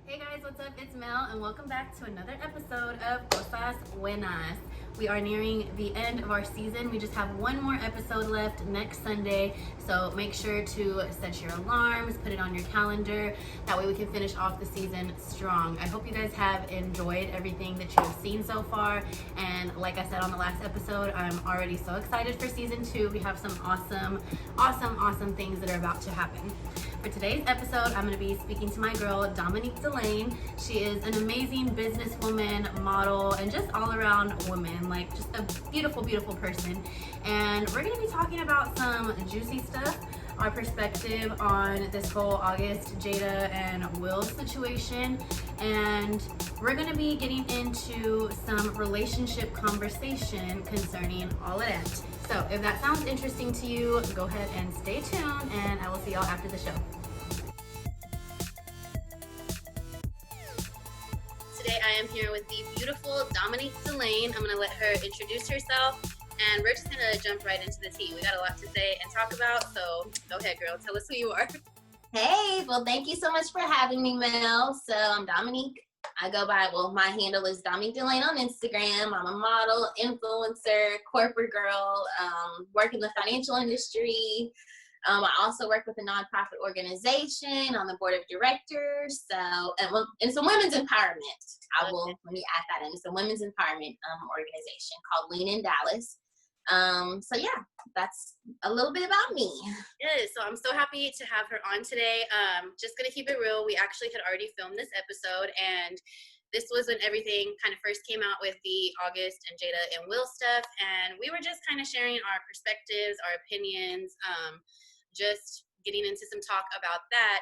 Hey guys, what's up? It's Mel and welcome back to another episode of Cosas Buenas. We are nearing the end of our season. We just have one more episode left next Sunday, so make sure to set your alarms, put it on your calendar. That way we can finish off the season strong. I hope you guys have enjoyed everything that you have seen so far, and like I said on the last episode, I'm already so excited for season 2. We have some awesome things that are about to happen. For today's episode, I'm going to be speaking to my girl, Dominique Delaine. She is an amazing businesswoman, model, and just all-around woman, like just a beautiful person. And we're going to be talking about some juicy stuff, our perspective on this whole August, Jada, and Will situation. And we're going to be getting into some relationship conversation concerning all of that. So if that sounds interesting to you, go ahead and stay tuned, and I will see y'all after the show. Today I am here with the beautiful Dominique Delaine. I'm going to let her introduce herself, and we're just going to jump right into the tea. We got a lot to say and talk about, so go ahead, girl. Tell us who you are. Hey, well, thank you so much for having me, Mel. So I'm Dominique. I go by, my handle is Dominique Delaine on Instagram. I'm a model, influencer, corporate girl, work in the financial industry. I also work with a nonprofit organization on the board of directors. So, and some women's empowerment. Let me add that in. It's a women's empowerment organization called Lean in Dallas. So yeah, that's a little bit about me. Yeah, so I'm so happy to have her on today. Just gonna keep it real. We actually had already filmed this episode, and this was when everything kind of first came out with the August and Jada and Will stuff, and we were just kind of sharing our perspectives, our opinions, just getting into some talk about that.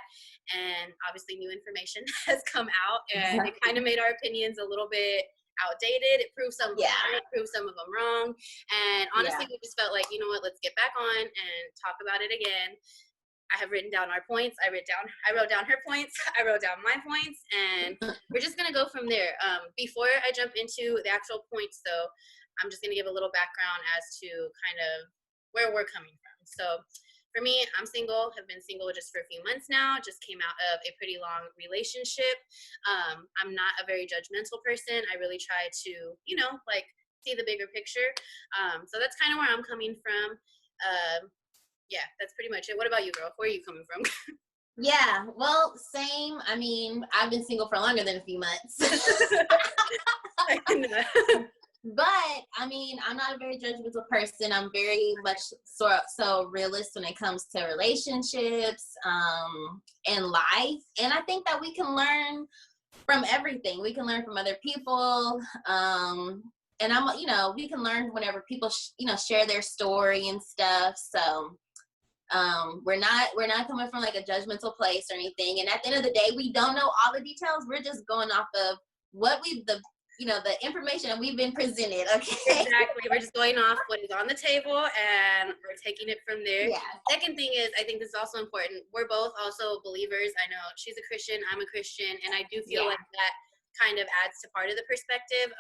And obviously new information has come out, and it kind of made our opinions a little bit outdated. It proved some right, proved some of them wrong, and honestly we just felt like, you know what, let's get back on and talk about it again. I have written down our points. I wrote down her points. I wrote down my points, and we're just gonna go from there. Before I jump into the actual points, though, I'm just gonna give a little background as to kind of where we're coming from. So for me, I'm single, have been single just for a few months now, just came out of a pretty long relationship. I'm not a very judgmental person. I really try to, see the bigger picture. So that's kind of where I'm coming from. Yeah, that's pretty much it. What about you, girl? Where are you coming from? Yeah, well, same. I mean, I've been single for longer than a few months. But I mean, I'm not a very judgmental person. I'm very much so realist when it comes to relationships, and life. And I think that we can learn from everything. We can learn from other people. And we can learn whenever people, share their story and stuff. So we're not coming from like a judgmental place or anything. And at the end of the day, we don't know all the details. We're just going off of what the information that we've been presented. Okay. Exactly. We're just going off what is on the table, and we're taking it from there. Yeah. Second thing is, I think this is also important. We're both also believers. I know she's a Christian, I'm a Christian, and I do feel like that kind of adds to part of the perspective,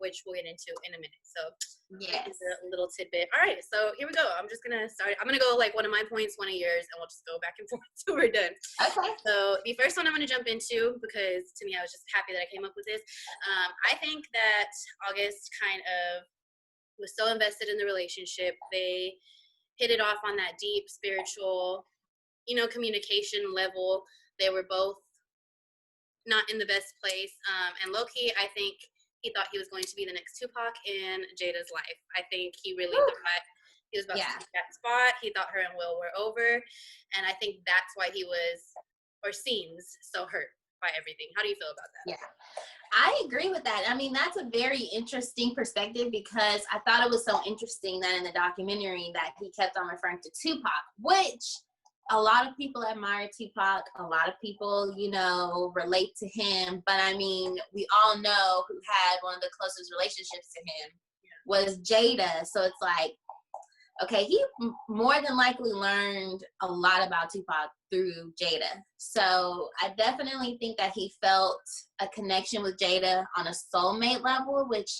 which we'll get into in a minute. So yes, a little tidbit. All right, so here we go. I'm just gonna start. I'm gonna go like one of my points, one of yours, and we'll just go back and forth till we're done. Okay. So the first one I'm gonna jump into, because to me I was just happy that I came up with this. I think that August kind of was so invested in the relationship. They hit it off on that deep spiritual, communication level. They were both not in the best place, and low-key I think he thought he was going to be the next Tupac in Jada's life. I think he really thought he was about to take that spot. He thought her and Will were over, and I think that's why he was, or seems, so hurt by everything. How do you feel about that? Yeah, I agree with that. I mean, that's a very interesting perspective, because I thought it was so interesting that in the documentary that he kept on referring to Tupac, which a lot of people admire Tupac. A lot of people, relate to him. But I mean, we all know who had one of the closest relationships to him was Jada. So it's like, okay, he more than likely learned a lot about Tupac through Jada. So I definitely think that he felt a connection with Jada on a soulmate level, which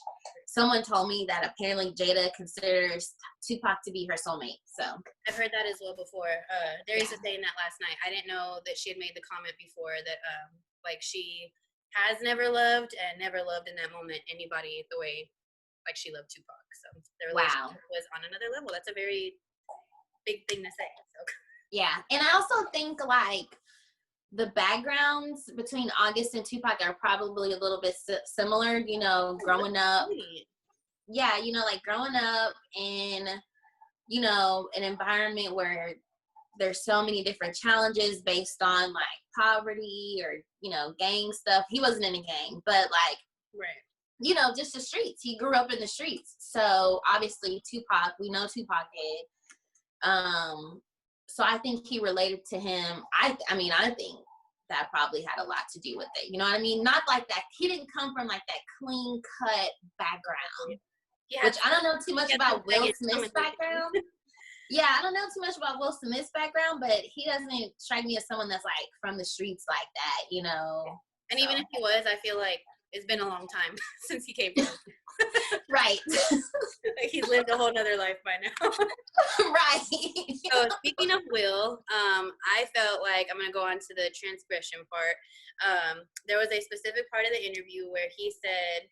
someone told me that apparently Jada considers Tupac to be her soulmate. So I've heard that as well before. Darius was saying that last night. I didn't know that she had made the comment before that Like, she has never loved and never loved in that moment anybody the way like she loved Tupac. So their Wow. relationship was on another level. That's a very big thing to say. So. Yeah, and I also think like the backgrounds between August and Tupac are probably a little bit similar. You know, growing up. Yeah, you know, like growing up in, you know, an environment where there's so many different challenges based on like poverty or, you know, gang stuff. He wasn't in a gang, but like, right. You know, just the streets. He grew up in the streets. So obviously Tupac, we know Tupac did. So I think he related to him. I think that probably had a lot to do with it. You know what I mean? Not like that. He didn't come from like that clean cut background, which I don't know too much about Will Smith's background. Yeah, I don't know too much about Will Smith's background, but he doesn't strike me as someone that's like from the streets like that, you know. And even if he was, I feel like it's been a long time since he came from. Right. Like he's lived a whole nother life by now. Right. So speaking of Will, I felt like I'm gonna go on to the transgression part. There was a specific part of the interview where he said,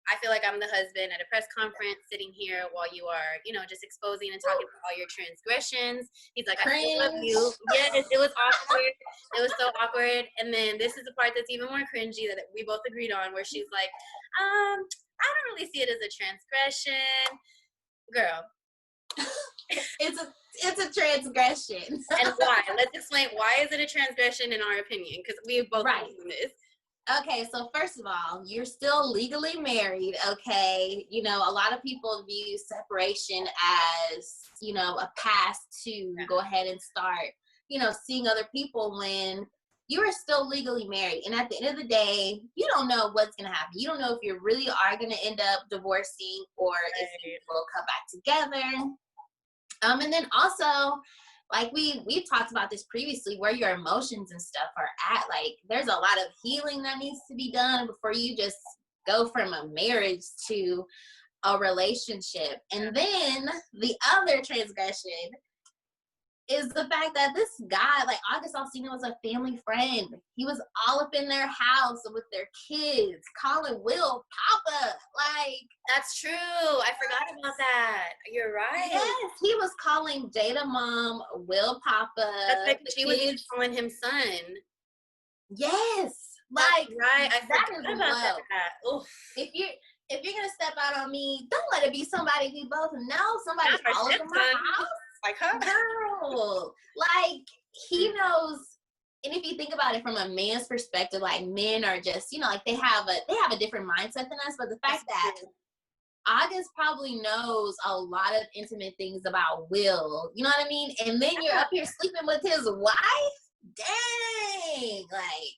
I feel like I'm the husband at a press conference sitting here while you are, you know, just exposing and talking about all your transgressions. He's like, I still love you. Yes, it was awkward. It was so awkward. And then this is the part that's even more cringy that we both agreed on, where she's like, I don't really see it as a transgression. Girl. It's a transgression. And why? Let's explain, why is it a transgression in our opinion? Because we both right. know this. Okay, so first of all, you're still legally married, okay? You know, a lot of people view separation as, you know, a pass to go ahead and start, you know, seeing other people when you are still legally married. And at the end of the day, you don't know what's going to happen. You don't know if you really are going to end up divorcing or if you will come back together. And then also, like we've talked about this previously, where your emotions and stuff are at. Like there's a lot of healing that needs to be done before you just go from a marriage to a relationship. And then the other transgression is the fact that this guy, like August Alsina, was a family friend. He was all up in their house with their kids, calling Will Papa. Like, that's true. I forgot about that. You're right. Yes, he was calling Jada mom Will Papa. That's like she was calling him son. Yes, that's like right. I that forgot is about love. That. Oof. If you're gonna step out on me, don't let it be somebody we both know. Somebody all over my house. Like, huh? Girl, like he knows. And if you think about it from a man's perspective, like men are just, you know, like they have a different mindset than us. But the fact that August probably knows a lot of intimate things about Will, you know what I mean? And then you're up here sleeping with his wife? Dang, like,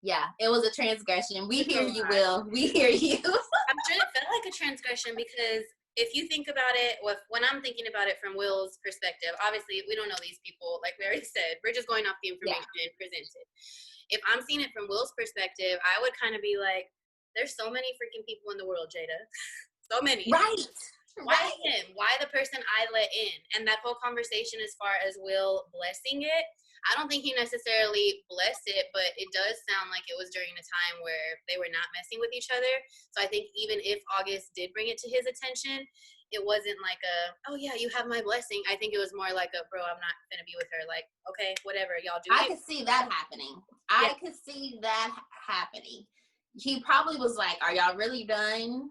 yeah, it was a transgression. We hear you, Will. We hear you. I'm sure it felt like a transgression because if you think about it, when I'm thinking about it from Will's perspective, obviously we don't know these people. Like we already said, we're just going off the information presented. If I'm seeing it from Will's perspective, I would kind of be like, there's so many freaking people in the world, Jada. So many. Right. Why him? Why the person I let in? And that whole conversation as far as Will blessing it, I don't think he necessarily blessed it, but it does sound like it was during a time where they were not messing with each other. So I think even if August did bring it to his attention, it wasn't like oh yeah, you have my blessing. I think it was more like bro, I'm not gonna be with her. Like, okay, whatever, y'all do. I could see that happening. I could see that happening. He probably was like, are y'all really done?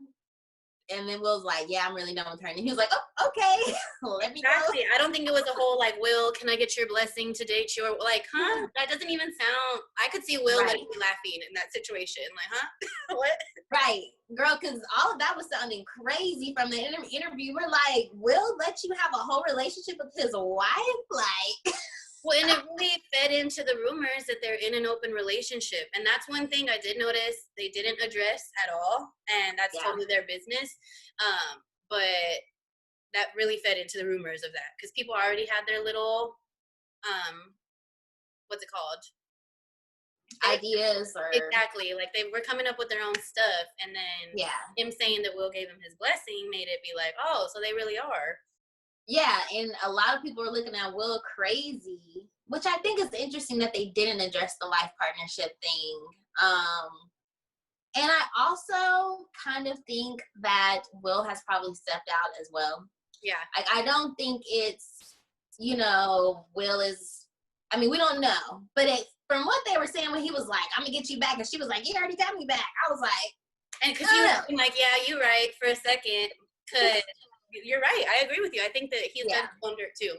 And then Will's like, yeah, I'm really done with her. And he was like, oh, okay, let me go. I don't think it was a whole like, Will, can I get your blessing to date you? Or like, huh? That doesn't even sound, I could see Will like laughing in that situation. Like, huh? What? Right. Girl, because all of that was sounding crazy from the interview. We're like, Will let you have a whole relationship with his wife? Like... Well, and it really fed into the rumors that they're in an open relationship. And that's one thing I did notice they didn't address at all. And that's totally their business. But that really fed into the rumors of that. Because people already had their little, what's it called? Ideas or... Exactly. Like they were coming up with their own stuff. And then him saying that Will gave him his blessing made it be like, oh, so they really are. Yeah, and a lot of people are looking at Will crazy which I think is interesting that they didn't address the life partnership thing. And I also kind of think that Will has probably stepped out as well. Yeah. Like, I don't think it's, Will is, I mean, we don't know. But from what they were saying when he was like, I'm going to get you back. And she was like, you already got me back. I was like, and because you were like, yeah, you're right for a second. Because you're right. I agree with you. I think that he's done under it too.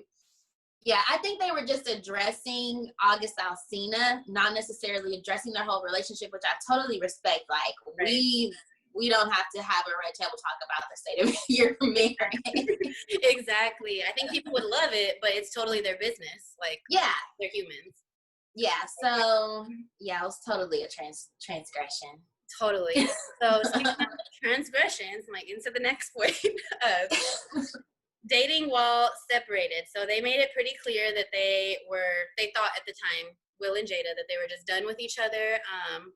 Yeah, I think they were just addressing August Alsina, not necessarily addressing their whole relationship, which I totally respect. Like, we don't have to have a red table talk about the state of your marriage. Exactly. I think people would love it, but it's totally their business. Like, they're humans. Yeah, so, it was totally a transgression. Totally. So, speaking of transgressions, like, into the next point dating while separated. So they made it pretty clear that they thought at the time, Will and Jada, that they were just done with each other.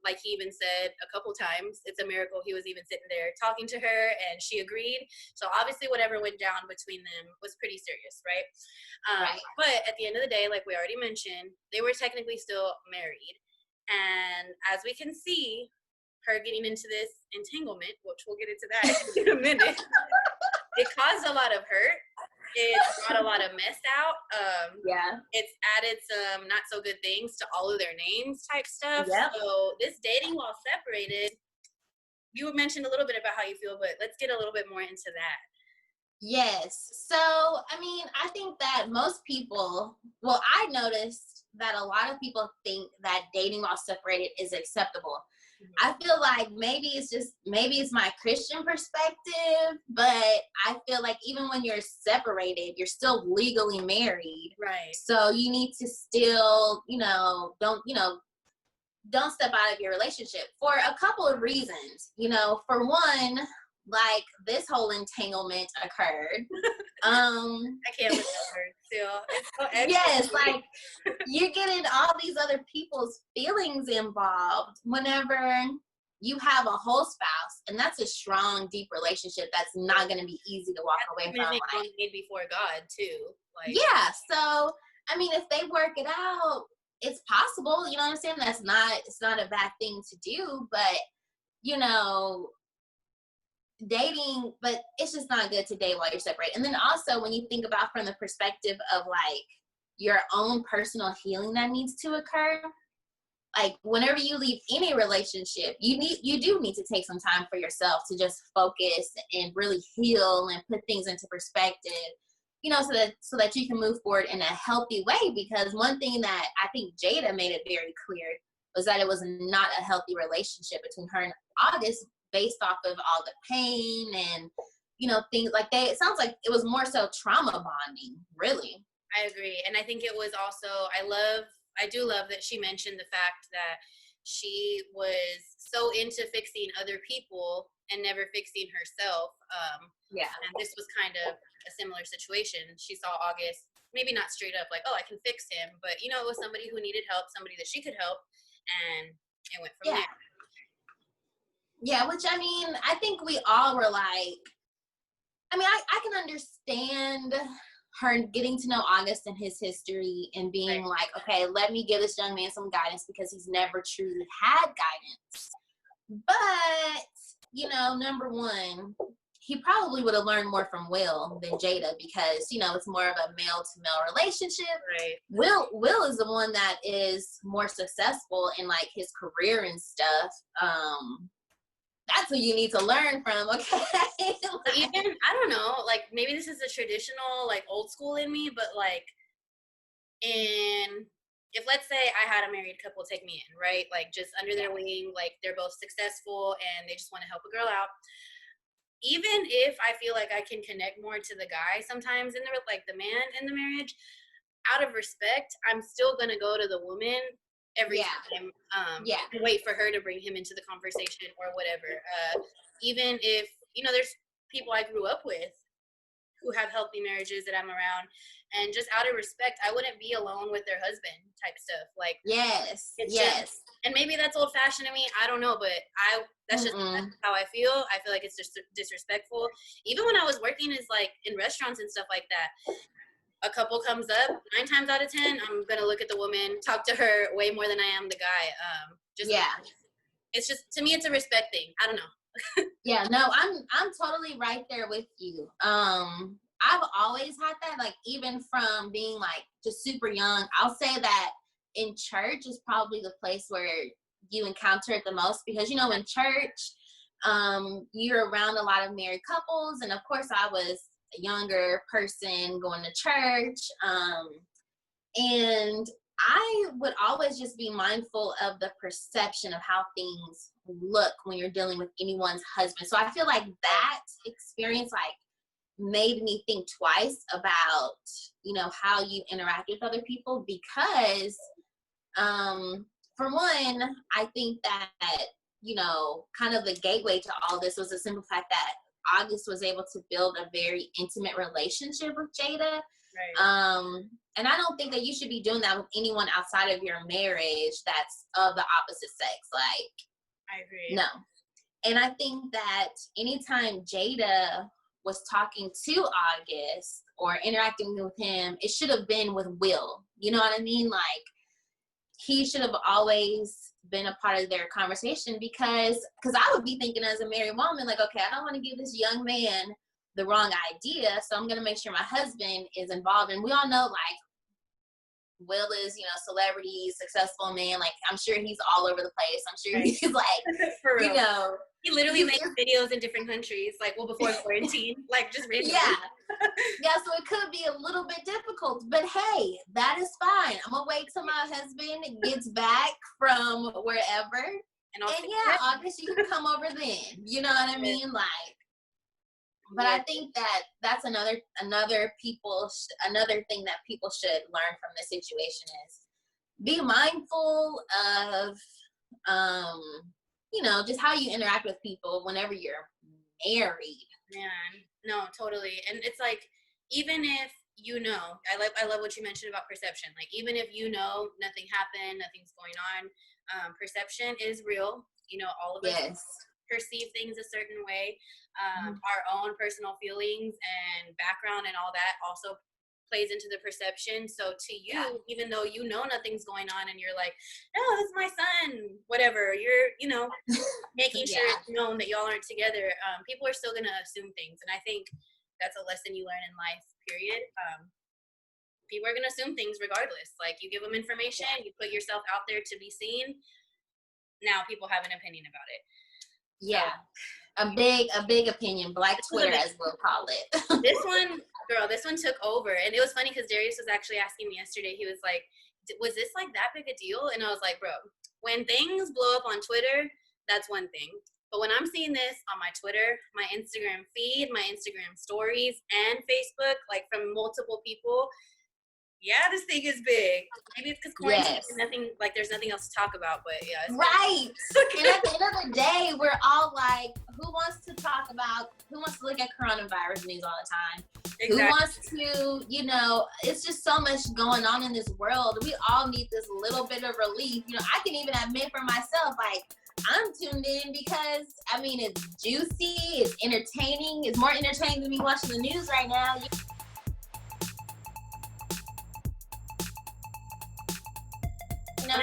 Like he even said a couple times, it's a miracle he was even sitting there talking to her and she agreed. So obviously whatever went down between them was pretty serious, right? But at the end of the day, like we already mentioned, they were technically still married. And as we can see, her getting into this entanglement, which we'll get into that in a minute, it caused a lot of hurt. It brought a lot of mess out. It's added some not so good things to all of their names type stuff. So this dating while separated, you mentioned a little bit about how you feel, but let's get a little bit more into that. Yes. So, I mean, I think that most people, I noticed that a lot of people think that dating while separated is acceptable. I feel like maybe it's my Christian perspective, but I feel like even when you're separated, you're still legally married. Right. So you need to still, don't step out of your relationship for a couple of reasons. For one, like this whole entanglement occurred. I can't believe her too. It's so yes, like you're getting all these other people's feelings involved whenever you have a whole spouse, and that's a strong, deep relationship that's not going to be easy to walk away from. Like, made before God too. Like, so I mean, if they work it out, it's possible. You know what I'm saying? It's not a bad thing to do, but dating, but it's just not good to date while you're separated. And then also when you think about from the perspective of like your own personal healing that needs to occur, like whenever you leave any relationship, you do need to take some time for yourself to just focus and really heal and put things into perspective, so that you can move forward in a healthy way. Because one thing that I think Jada made it very clear was that it was not a healthy relationship between her and August, based off of all the pain and, things like that. It sounds like it was more so trauma bonding, really. I agree. And I think it was also, I do love that she mentioned the fact that she was so into fixing other people and never fixing herself. And this was kind of a similar situation. She saw August, maybe not straight up like, oh, I can fix him, but, it was somebody who needed help, somebody that she could help, and it went from there. Yeah, which I mean, I think we all were like, I mean, I can understand her getting to know August and his history and being like, okay, let me give this young man some guidance because he's never truly had guidance. But, number one, he probably would have learned more from Will than Jada because, it's more of a male-to-male relationship. Right. Will is the one that is more successful in, like, his career and stuff. That's what you need to learn from, okay? Even, I don't know, like, maybe this is a traditional, like, old school in me, but, like, if let's say I had a married couple take me in, right? Like, just under their wing, like, they're both successful and they just want to help a girl out. Even if I feel like I can connect more to the guy sometimes the man in the marriage, out of respect, I'm still going to go to the woman every time, wait for her to bring him into the conversation or whatever. Even if, there's people I grew up with who have healthy marriages that I'm around, and just out of respect, I wouldn't be alone with their husband type stuff. Like, just, and maybe that's old fashioned to me. I don't know, but that's just that's how I feel. I feel like it's just disrespectful. Even when I was working in restaurants and stuff like that, a couple comes up, 9 times out of 10, I'm gonna look at the woman, talk to her way more than I am the guy. Just yeah. It's just, to me, it's a respect thing. I don't know. Yeah, no, I'm totally right there with you. I've always had that, like, even from being like just super young. I'll say that in church is probably the place where you encounter it the most, because you know, in church, you're around a lot of married couples, and of course I was a younger person going to church, and I would always just be mindful of the perception of how things look when you're dealing with anyone's husband. So I feel like that experience like made me think twice about, you know, how you interact with other people, because for one, I think that, you know, kind of the gateway to all this was the simple fact that August was able to build a very intimate relationship with Jada. Right. And I don't think that you should be doing that with anyone outside of your marriage that's of the opposite sex. Like, I agree. no. And I think that anytime Jada was talking to August or interacting with him, it should have been with Will. You know what I mean? Like, he should have always been a part of their conversation, because I would be thinking as a married woman, like, okay, I don't want to give this young man the wrong idea, so I'm going to make sure my husband is involved. And we all know, like, Will is, you know, celebrity, successful man. Like, I'm sure he's all over the place. I'm sure Right. he's like, For real. you know. He literally makes videos in different countries, like, well, before quarantine, like, just randomly. Yeah. Yeah, so it could be a little bit difficult, but hey, that is fine. I'm gonna wait till my husband gets back from wherever. And yeah, August, you can come over then. You know what I mean? Like, but I think that that's another thing that people should learn from this situation is be mindful of, you know, just how you interact with people whenever you're married. Man, no, totally. And it's like, even if you know, I love what you mentioned about perception. Like, even if you know nothing happened, nothing's going on, perception is real. You know, all of us perceive things a certain way. Our own personal feelings and background and all that also plays into the perception. So to you, even though you know nothing's going on and you're like, no, this is my son, whatever, you're, you know, making sure it's known that y'all aren't together, people are still going to assume things. And I think that's a lesson you learn in life, period. People are going to assume things regardless. Like, you give them information, you put yourself out there to be seen. Now people have an opinion about it. Yeah. A big opinion, Black Twitter, as we'll call it. This one took over. And it was funny because Darius was actually asking me yesterday, he was like, was this like that big a deal? And I was like, bro, when things blow up on Twitter, that's one thing. But when I'm seeing this on my Twitter, my Instagram feed, my Instagram stories, and Facebook, like from multiple people, yeah, this thing is big. Maybe it's because quarantine, there's nothing else to talk about, but yeah. Right. And at the end of the day, we're all like, who wants to look at coronavirus news all the time? Exactly. Who wants to, you know, it's just so much going on in this world. We all need this little bit of relief. You know, I can even admit for myself, like, I'm tuned in because, I mean, it's juicy, it's entertaining. It's more entertaining than me watching the news right now. You know,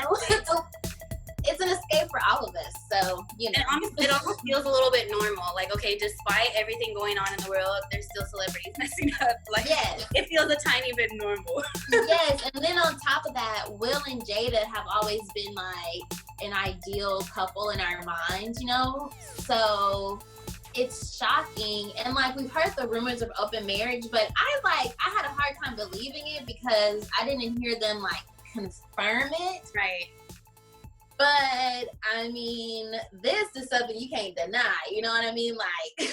it's an escape for all of us. So, you know. It almost feels a little bit normal. Like, okay, despite everything going on in the world, there's still celebrities messing up. Like, it feels a tiny bit normal. Yes, and then on top of that, Will and Jada have always been like an ideal couple in our minds, you know? So it's shocking. And like, we've heard the rumors of open marriage, but I had a hard time believing it because I didn't hear them like confirm it. Right. But I mean, this is something you can't deny. You know what I mean? Like,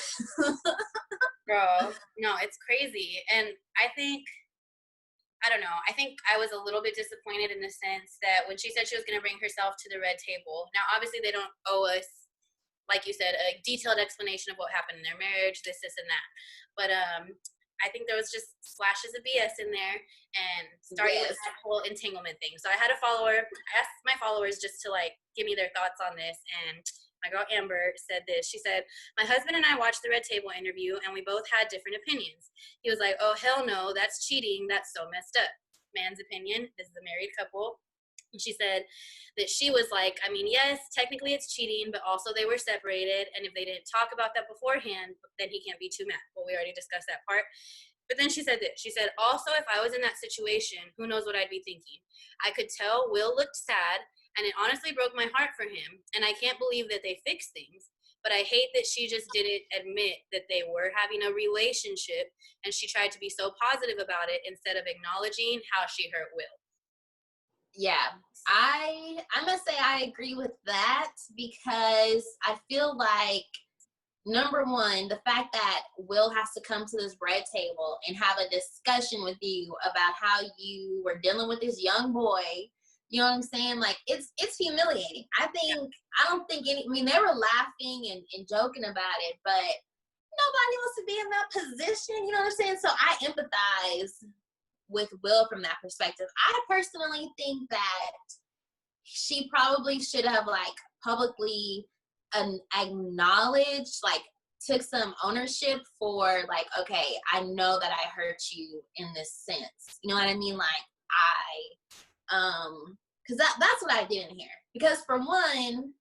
bro, no, it's crazy. And I think I was a little bit disappointed in the sense that when she said she was going to bring herself to the red table. Now, obviously, they don't owe us, like you said, a detailed explanation of what happened in their marriage, this, and that. But I think there was just flashes of BS in there, and starting with that whole entanglement thing. So I had a follower. I asked my followers just to like give me their thoughts on this, and my girl Amber, said this. She said, my husband and I watched the Red Table interview, and we both had different opinions. He was like, oh, hell no, that's cheating. That's so messed up. Man's opinion. This is a married couple. And she said that she was like, I mean, yes, technically it's cheating, but also they were separated. And if they didn't talk about that beforehand, then he can't be too mad. Well, we already discussed that part. But then she said this. She said, also, if I was in that situation, who knows what I'd be thinking. I could tell Will looked sad, and it honestly broke my heart for him. And I can't believe that they fixed things. But I hate that she just didn't admit that they were having a relationship, and she tried to be so positive about it instead of acknowledging how she hurt Will. Yeah, I must say I agree with that, because I feel like, number one, the fact that Will has to come to this Red Table and have a discussion with you about how you were dealing with this young boy, you know what I'm saying? Like, it's humiliating. I don't think I mean, they were laughing and joking about it, but nobody wants to be in that position, you know what I'm saying? So I empathize with Will from that perspective. I personally think that she probably should have, like, publicly acknowledged, like, took some ownership for, like, okay, I know that I hurt you in this sense. You know what I mean? Like, because that's what I didn't hear. Because for one,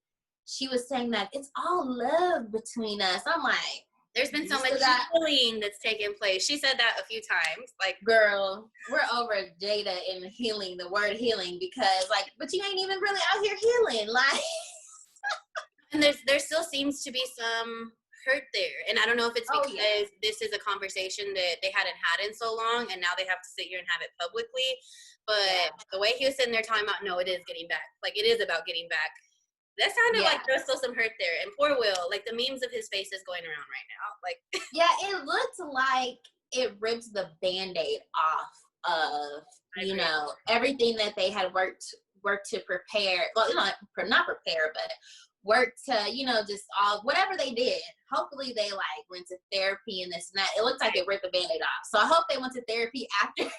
she was saying that it's all love between us. I'm like, there's been so much healing that's taken place. She said that a few times. Like, girl, we're over Jada and healing, the word healing, because, like, but you ain't even really out here healing. Like, and there still seems to be some hurt there. And I don't know if it's because this is a conversation that they hadn't had in so long, and now they have to sit here and have it publicly. But the way he was sitting there talking about, no, it is getting back. Like, it is about getting back. That sounded like there's still some hurt there. And poor Will, like, the memes of his face is going around right now. Like, yeah, it looked like it ripped the Band-Aid off of, you know, everything that they had worked to prepare. Well, you know, not prepare, but work to, you know, just all, whatever they did. Hopefully they, like, went to therapy and this and that. It looks like it ripped the Band-Aid off. So I hope they went to therapy after.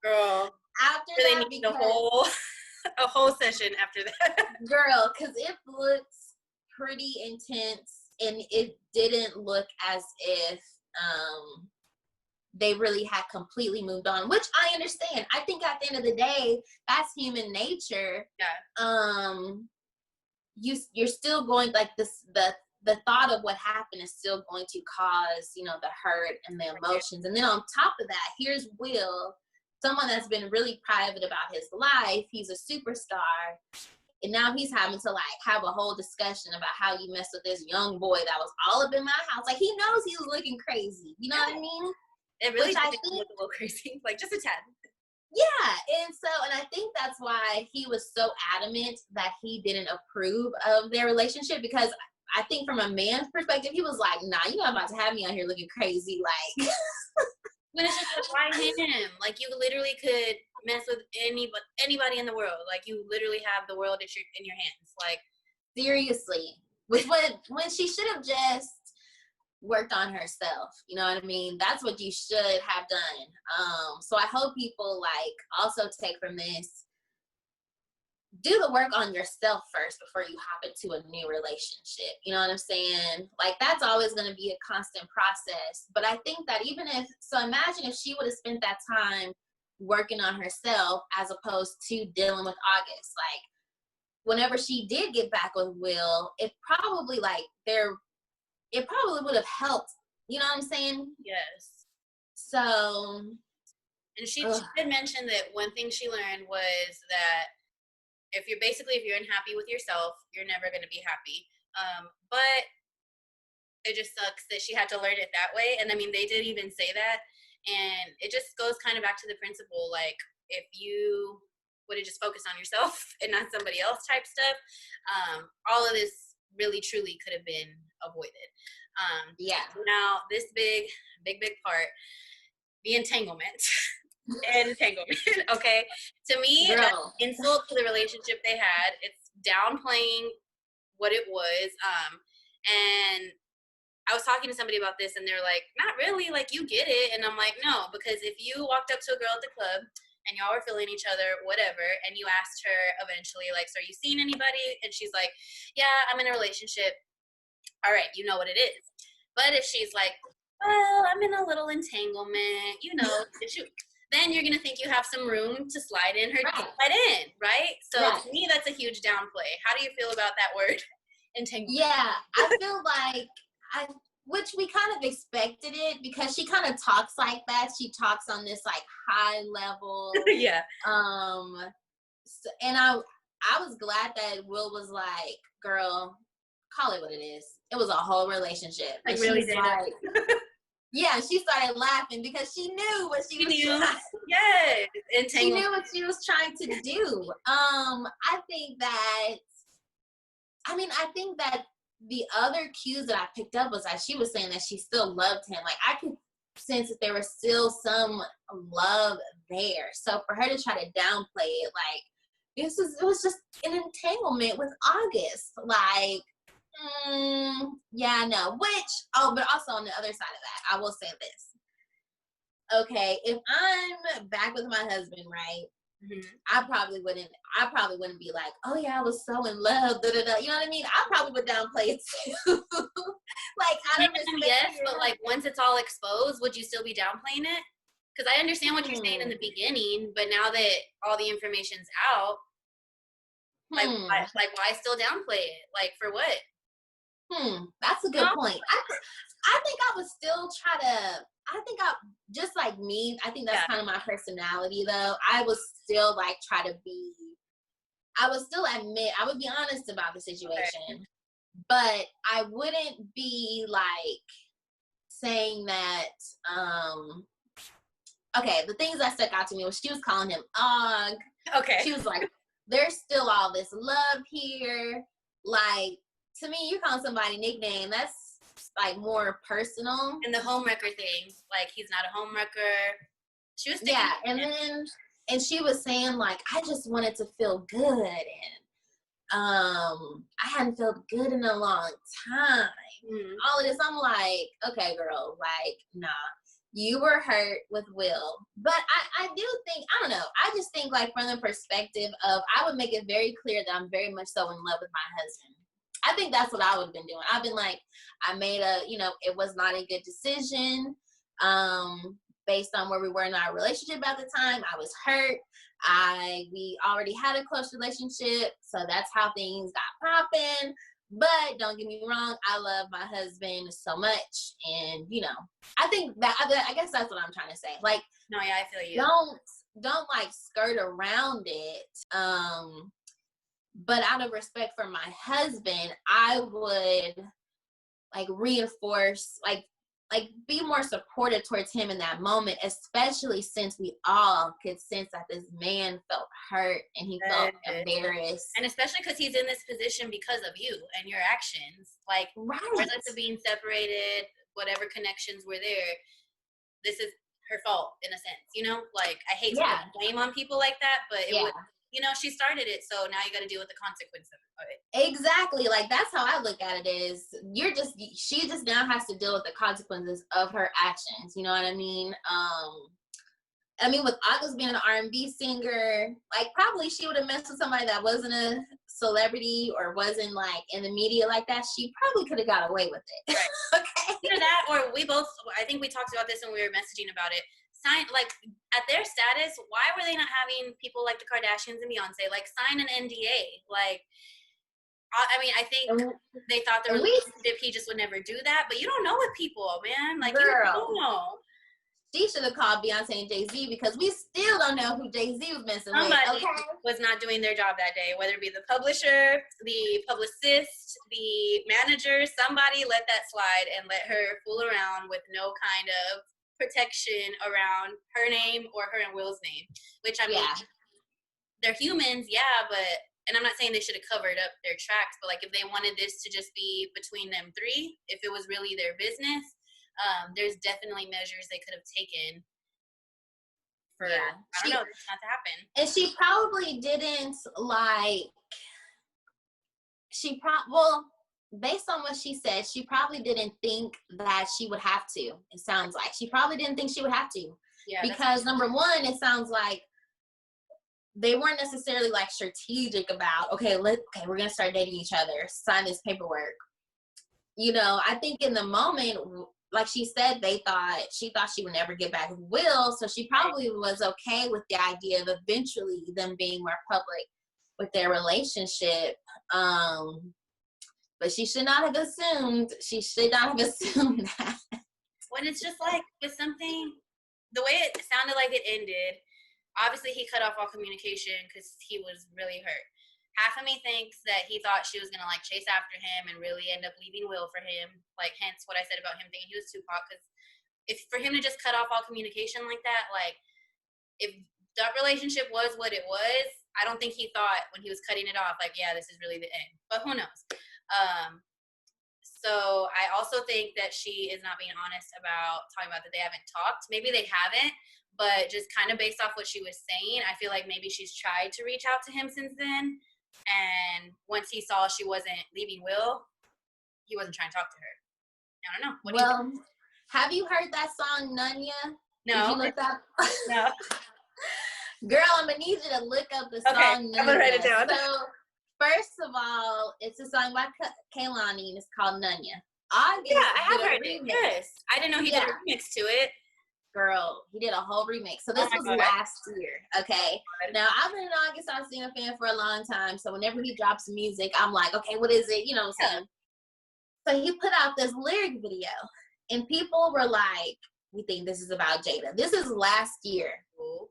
Girl. After they that, need a whole session after that. Girl, because it looks pretty intense, and it didn't look as if they really had completely moved on, which I understand. I think at the end of the day, that's human nature. Yeah. You're still going, like, the thought of what happened is still going to cause, you know, the hurt and the emotions. And then on top of that, here's Will, someone that's been really private about his life. He's a superstar. And now he's having to, like, have a whole discussion about how you messed with this young boy that was all up in my house. Like, he knows he was looking crazy. You know what I mean? It really did look a little crazy. Like, just a tad. Yeah. And I think that's why he was so adamant that he didn't approve of their relationship, because I think from a man's perspective, he was like, nah, you're not about to have me out here looking crazy. Like, when it's just like, why him? Like, you literally could mess with anybody in the world. Like, you literally have the world in your hands. Like, seriously. Which when she should have just worked on herself. You know what I mean? That's what you should have done. So I hope people, like, also take from this, do the work on yourself first before you hop into a new relationship. You know what I'm saying? Like, that's always going to be a constant process. But I think that imagine if she would have spent that time working on herself as opposed to dealing with August. Like, whenever she did get back with Will, it probably would have helped. You know what I'm saying? Yes. So. And she did mention that one thing she learned was that if you're unhappy with yourself, you're never going to be happy. But it just sucks that she had to learn it that way. And I mean, they did even say that. And it just goes kind of back to the principle, like, if you would have just focused on yourself and not somebody else type stuff, all of this really, truly could have been avoided. Now, this big part, the entanglement. Okay, to me, that's an insult to the relationship they had. It's downplaying what it was. And I was talking to somebody about this, and they're like, not really, like, you get it. And I'm like, no, because if you walked up to a girl at the club and y'all were feeling each other, whatever, and you asked her eventually, like, so are you seeing anybody? And she's like, yeah, I'm in a relationship. All right, you know what it is. But if she's like, well, I'm in a little entanglement, you know, then you're gonna think you have some room to slide in, right? So to me, that's a huge downplay. How do you feel about that word, entanglement? Yeah, I feel like which we kind of expected it, because she kind of talks like that. She talks on this like high level. Yeah. And I was glad that Will was like, girl, call it what it is. It was a whole relationship. Like, really, she's like, yeah, she started laughing because she knew what she was trying. Yes, she knew what she was trying to do. I think that the other cues that I picked up was that she was saying that she still loved him. Like, I could sense that there was still some love there. So for her to try to downplay it, like, it was just an entanglement with August. Like, yeah, no. But also on the other side of that, I will say this. Okay, if I'm back with my husband, right? Mm-hmm. I probably wouldn't be like, oh yeah, I was so in love, da, da, da. You know what I mean? I probably would downplay it too. Like, I don't yes, but like, once it's all exposed, would you still be downplaying it? Because I understand what you're saying in the beginning, but now that all the information's out, like, why still downplay it? Like, for what? That's a good point. I think I would still try to. Just like me, I think that's kind of my personality, though. I would still like try to be. I would still admit. I would be honest about the situation, but I wouldn't be like saying that. Okay, the things that stuck out to me was she was calling him Og. Okay. She was like, "There's still all this love here." Like, to me, you call somebody nickname, that's like more personal. And the homewrecker thing, like, he's not a homewrecker. She was and she was saying, like, I just wanted to feel good, and I hadn't felt good in a long time. All of this, I'm like, okay, girl, like, nah. You were hurt with Will. But I do think, I don't know, I just think, like, from the perspective of, I would make it very clear that I'm very much so in love with my husband. I think that's what I would have been doing. I've been like, I made it was not a good decision based on where we were in our relationship at the time. I was hurt. We already had a close relationship, so that's how things got popping. But don't get me wrong, I love my husband so much, and I think that I guess that's what I'm trying to say. Like, no, yeah, I feel you. Don't like skirt around it. But out of respect for my husband, I would like reinforce, like be more supportive towards him in that moment, especially since we all could sense that this man felt hurt and he felt embarrassed. And especially because he's in this position because of you and your actions. Like, regardless of being separated, whatever connections were there, this is her fault in a sense, Like, I hate to put blame on people like that, but it would. She started it, so now you got to deal with the consequences of it. Exactly. Like, that's how I look at it is, she just now has to deal with the consequences of her actions. You know what I mean? With August being an R&B singer, like, probably she would have messed with somebody that wasn't a celebrity or wasn't, like, in the media like that. She probably could have got away with it. Right. Okay. Either that, or I think we talked about this when we were messaging about it. Like, at their status, why were they not having people like the Kardashians and Beyonce, like, sign an NDA? Like, I think they thought the relationship, he just would never do that, but you don't know with people, man. Like, girl, you don't know. She should have called Beyonce and Jay-Z, because we still don't know who Jay-Z was messing with. Somebody was not doing their job that day, whether it be the publisher, the publicist, the manager. Somebody let that slide and let her fool around with no kind of protection around her name or her and Will's name, which they're humans, and I'm not saying they should have covered up their tracks, but like, if they wanted this to just be between them three, if it was really their business, there's definitely measures they could have taken for I don't know, this not to happen. And she probably didn't based on what she said, she probably didn't think that she would have to. It sounds like she probably didn't think she would have to. Yeah, because number one, it sounds like they weren't necessarily like strategic about, okay, we're gonna start dating each other, sign this paperwork. You know, I think in the moment, like she said, she thought she would never get back with Will, so she probably was okay with the idea of eventually them being more public with their relationship. But she should not have assumed. She should not have assumed that. When it's just like with something, the way it sounded like it ended, obviously he cut off all communication because he was really hurt. Half of me thinks that he thought she was gonna like chase after him and really end up leaving Will for him. Like, hence what I said about him thinking he was Tupac. Because if for him to just cut off all communication like that, like if that relationship was what it was, I don't think he thought when he was cutting it off, like, yeah, this is really the end. But who knows? So I also think that she is not being honest about talking about that they haven't talked. Maybe they haven't, but just kind of based off what she was saying, I feel like maybe she's tried to reach out to him since then. And once he saw she wasn't leaving Will, he wasn't trying to talk to her. I don't know. What do you think? Have you heard that song, Nunya? No. Did you look that? No. Girl, I'm gonna need you to look up the song. Okay, I'm gonna write it down. So, first of all, it's a song by Kehlani, and it's called Nunya. I have heard it. Yes, I didn't know he did a remix to it. Girl, he did a whole remix. So this was last year, okay? Now, I've been an August Alsina fan for a long time, so whenever he drops music, I'm like, okay, what is it? You know what I'm saying? So he put out this lyric video, and people were like, we think this is about Jada. This is last year,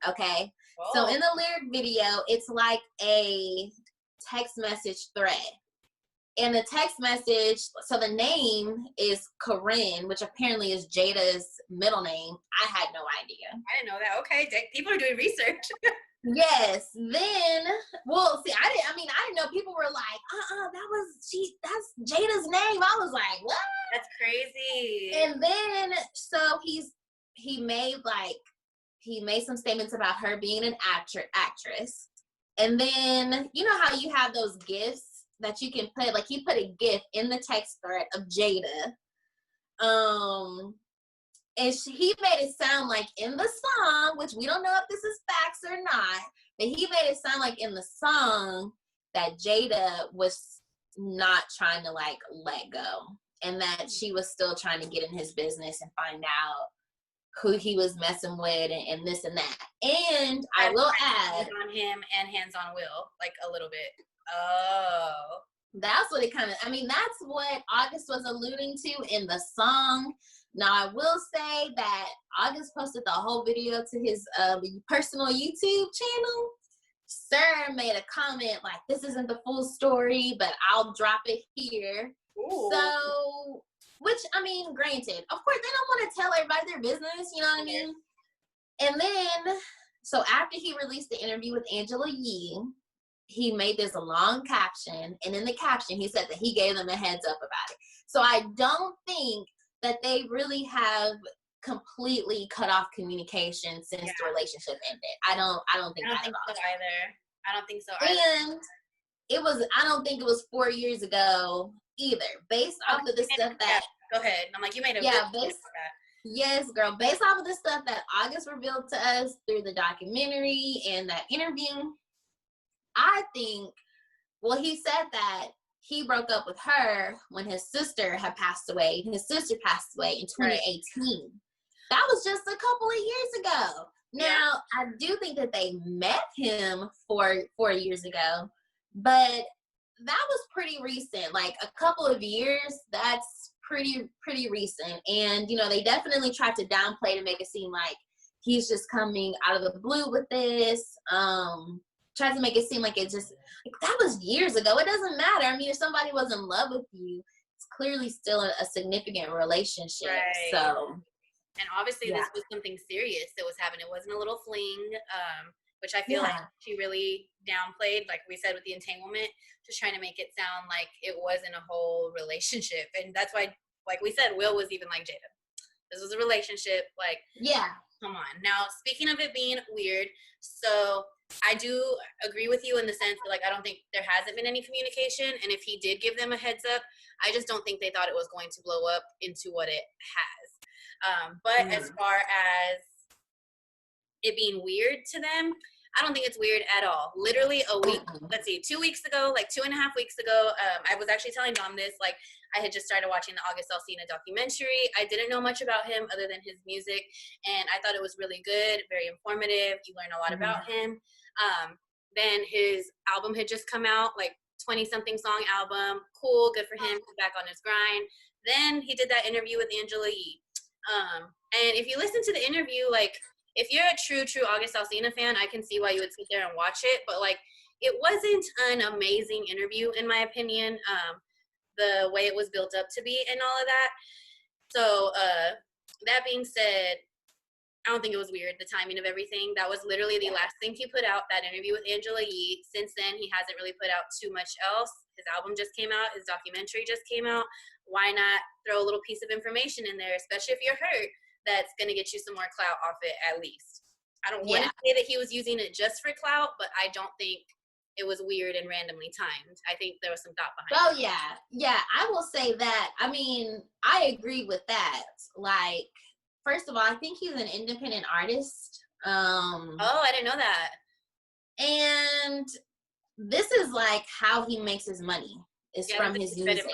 okay? Whoa. So in the lyric video, it's like a text message thread. And the text message, so the name is Corinne, which apparently is Jada's middle name. I had no idea. I didn't know that. Okay, people are doing research. Yes. Then, well, see, I didn't know. People were like, that's Jada's name. I was like, what? That's crazy. And then, so he made some statements about her being an actress. And then, you know how you have those gifts that you can put, like he put a GIF in the text thread of Jada. And he made it sound like in the song, which we don't know if this is facts or not, but he made it sound like in the song that Jada was not trying to like let go, and that she was still trying to get in his business and find out who he was messing with and this and that. And I will add, hands on him and hands on Will, like a little bit. Oh, that's what it that's what August was alluding to in the song. Now, I will say that August posted the whole video to his personal YouTube channel. Sir made a comment like, this isn't the full story, but I'll drop it here. Ooh. So, which, granted, of course, they don't want to tell everybody their business, you know what I mean? And then, so after he released the interview with Angela Yee, he made this long caption, and in the caption, he said that he gave them a heads up about it. So I don't think that they really have completely cut off communication since the relationship ended. I don't think so either. I don't think so either. And I don't think it was 4 years ago either. Based off of the stuff that. Go ahead. I'm like, you made a Yes, girl. Based off of the stuff that August revealed to us through the documentary and that interview, I think, well, he said that he broke up with her when his sister had passed away. His sister passed away in 2018. Right. That was just a couple of years ago. Now, I do think that they met him 4 years ago, but that was pretty recent. Like a couple of years, that's pretty recent. And, they definitely tried to downplay to make it seem like he's just coming out of the blue with this. Tried to make it seem like it just, that was years ago. It doesn't matter. If somebody was in love with you, it's clearly still a significant relationship. Right. So. And obviously this was something serious that was happening. It wasn't a little fling, which I feel like she really downplayed, like we said with the entanglement, just trying to make it sound like it wasn't a whole relationship. And that's why, like we said, Will was even like, Jada, this was a relationship. Like, come on. Now, speaking of it being weird, so I do agree with you in the sense that, like, I don't think there hasn't been any communication. And if he did give them a heads up, I just don't think they thought it was going to blow up into what it has. But as far as it being weird to them, I don't think it's weird at all. Literally a week, let's see, 2 weeks ago, like 2.5 weeks ago, I was actually telling Dom this, like, I had just started watching the August Alsina documentary. I didn't know much about him other than his music, and I thought it was really good, very informative. You learn a lot about him. Then his album had just come out, like 20-something song album. Cool, good for him. He's back on his grind. Then he did that interview with Angela Yee. And if you listen to the interview, like, if you're a true August Alsina fan, I can see why you would sit there and watch it. But, like, it wasn't an amazing interview, in my opinion, the way it was built up to be and all of that. So that being said, I don't think it was weird, the timing of everything. That was literally the last thing he put out, that interview with Angela Yee. Since then, he hasn't really put out too much else. His album just came out. His documentary just came out. Why not throw a little piece of information in there, especially if you're hurt, that's going to get you some more clout off it at least. I don't want to say that he was using it just for clout, but I don't think it was weird and randomly timed. I think there was some thought behind it. Oh, yeah, I will say that. I mean, I agree with that. Like, first of all, I think he's an independent artist. Oh, I didn't know that. And this is like how he makes his money. Is from his music.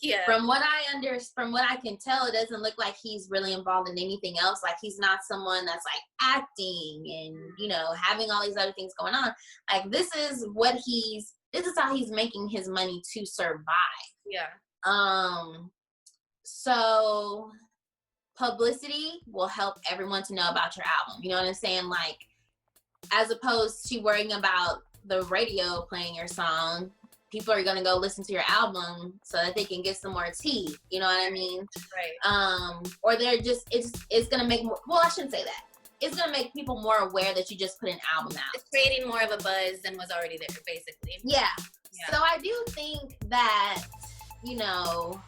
Yeah. From what I can tell, it doesn't look like he's really involved in anything else. Like, he's not someone that's like acting and, you know, having all these other things going on. Like, this is how he's making his money to survive. Yeah. So publicity will help everyone to know about your album. You know what I'm saying? Like, as opposed to worrying about the radio playing your song, people are gonna go listen to your album so that they can get some more tea. You know what I mean? Right. Or they're just it's gonna make more. Well, I shouldn't say that. It's gonna make people more aware that you just put an album out. It's creating more of a buzz than was already there, basically. Yeah. So I do think that, you know,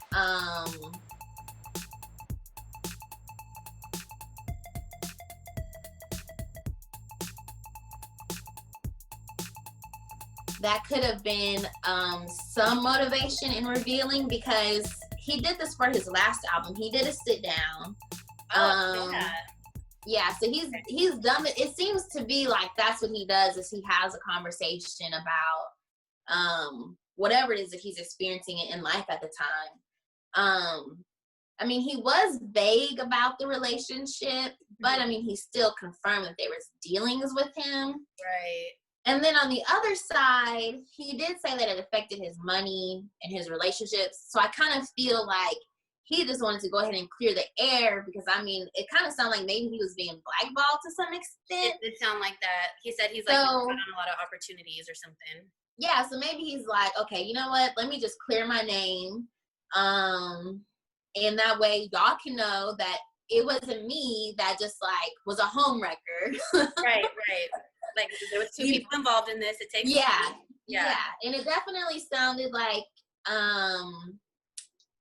that could have been some motivation in revealing, because he did this for his last album. He did a sit down. Yeah, so he's done it. It seems to be like that's what he does, is he has a conversation about whatever it is that he's experiencing in life at the time. I mean, he was vague about the relationship, but I mean, he still confirmed that there was dealings with him. Right. And then on the other side, he did say that it affected his money and his relationships. So I kind of feel like he just wanted to go ahead and clear the air, because, I mean, it kind of sounded like maybe he was being blackballed to some extent. It did sound like that. He said he's like on a lot of opportunities or something. Yeah, so maybe he's like, okay, you know what? Let me just clear my name. And that way y'all can know that it wasn't me that just like was a homewrecker. Right. Like, there was two people involved in this. It takes yeah. And it definitely sounded like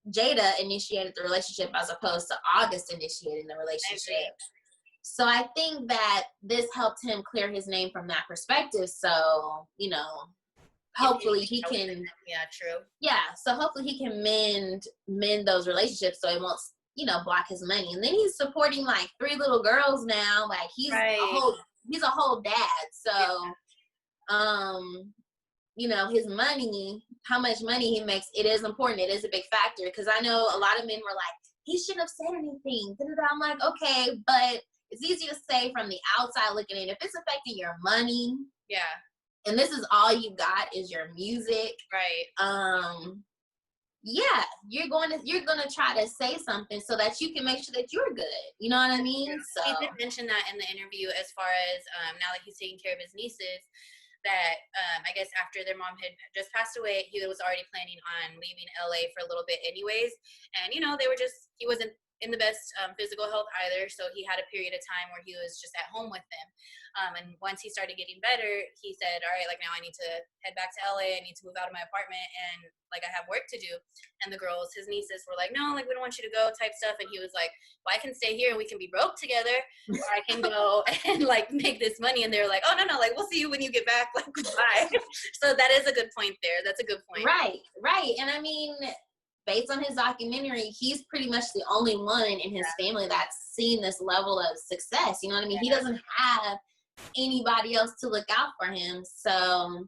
Jada initiated the relationship as opposed to August initiating the relationship. So I think that this helped him clear his name from that perspective. So, you know, hopefully he can. Yeah, true. Yeah, so hopefully he can mend those relationships so it won't, you know, block his money. And then he's supporting like 3 little girls now. Like, he's a whole dad. So, you know, his money, how much money he makes, it is important. It is a big factor, because I know a lot of men were like, he shouldn't have said anything. I'm like, okay, but it's easy to say from the outside looking in. If it's affecting your money, and this is all you got is your music, right? Yeah, you're gonna try to say something so that you can make sure that you're good. You know what I mean? So he did mention that in the interview, as far as now that he's taking care of his nieces, that I guess after their mom had just passed away, he was already planning on leaving LA for a little bit anyways. And, you know, he wasn't in the best physical health either, so he had a period of time where he was just at home with them. And once he started getting better, he said, all right, like, now I need to head back to LA. I need to move out of my apartment, and, like, I have work to do. And the girls, his nieces, were like, no, like, we don't want you to go type stuff. And he was like, well, I can stay here and we can be broke together, or I can go and, like, make this money. And they were like, oh, no, like, we'll see you when you get back. Like, goodbye. So that is a good point there. That's a good point. Right. And I mean, based on his documentary, he's pretty much the only one in his family that's seen this level of success. You know what I mean? He doesn't have anybody else to look out for him. So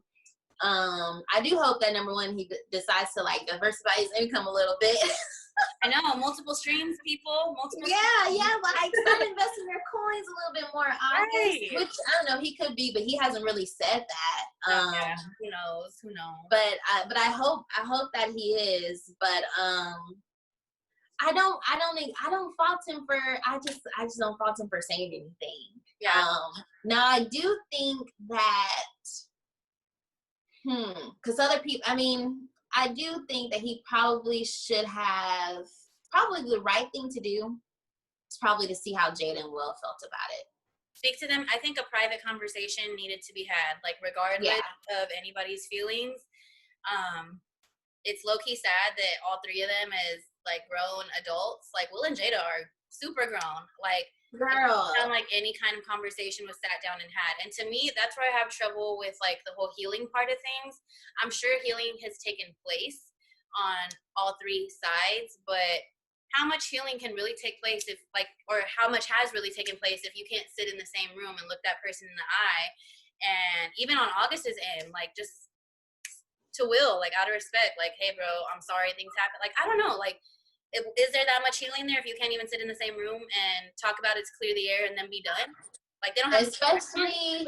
I do hope that number one, he decides to like diversify his income a little bit. I know, multiple streams, people, multiple Yeah, streams. yeah, like start investing your coins a little bit more, August. Right. Which I don't know, he could be, but he hasn't really said that. Yeah, who knows? But I hope that he is. But I don't fault him for I just don't fault him for saying anything. Yeah. Now I do think that because other people, I mean, I do think that he probably should have, probably the right thing to do is probably to see how Jada and Will felt about it. Speak to them. I think a private conversation needed to be had, like regardless of anybody's feelings. It's low-key sad that all three of them as like grown adults, like Will and Jada are super grown. Like, girl, it sound like any kind of conversation was sat down and had. And to me, that's where I have trouble with like the whole healing part of things. I'm sure healing has taken place on all three sides, but how much healing can really take place if like, or how much has really taken place if you can't sit in the same room and look that person in the eye? And even on August's end, like just to Will, like out of respect, like, hey bro, I'm sorry things happen. Like, I don't know, like, is there that much healing there if you can't even sit in the same room and talk about it to clear the air and then be done? Like, they don't have especially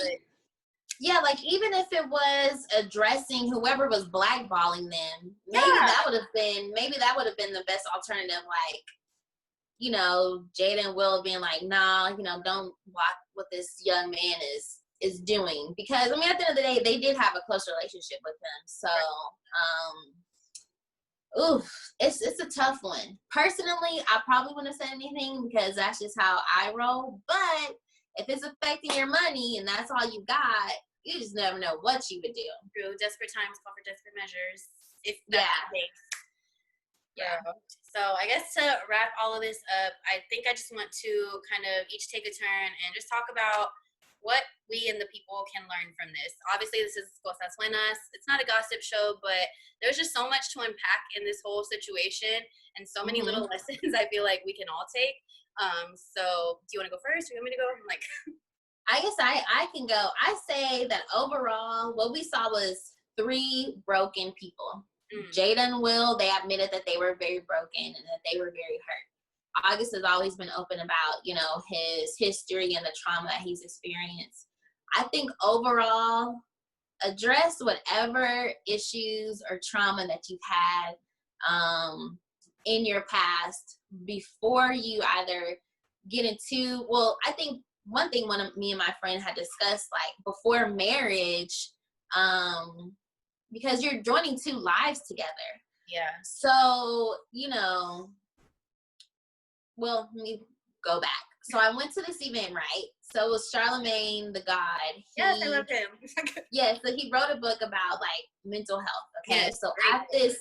yeah, like even if it was addressing whoever was blackballing them, maybe that would have been the best alternative. Like, you know, Jada and Will being like, nah, you know, don't watch what this young man is doing, because I mean at the end of the day they did have a close relationship with him. So it's a tough one. Personally, I probably wouldn't have said anything because that's just how I roll. But if it's affecting your money and that's all you got, you just never know what you would do. True. Desperate times call for desperate measures. If that's the case. Yeah. So I guess to wrap all of this up, I think I just want to kind of each take a turn and just talk about what we and the people can learn from this. Obviously, this is Cosas Buenas. It's not a gossip show, but there's just so much to unpack in this whole situation and so many little lessons I feel like we can all take. So do you want to go first? Or you want me to go? Like, I guess I can go. I say that overall, what we saw was three broken people. Jada and Will, they admitted that they were very broken and that they were very hurt. August has always been open about, you know, his history and the trauma that he's experienced. I think overall, address whatever issues or trauma that you've had in your past before you either get into, well, I think one thing me and my friend had discussed, like before marriage, because you're joining two lives together. Yeah. So, you know, well, let me go back. So I went to this event, right? So it was Charlemagne the God. Yes, I love him. Yeah, so he wrote a book about like mental health. Okay, yes, so great. at this,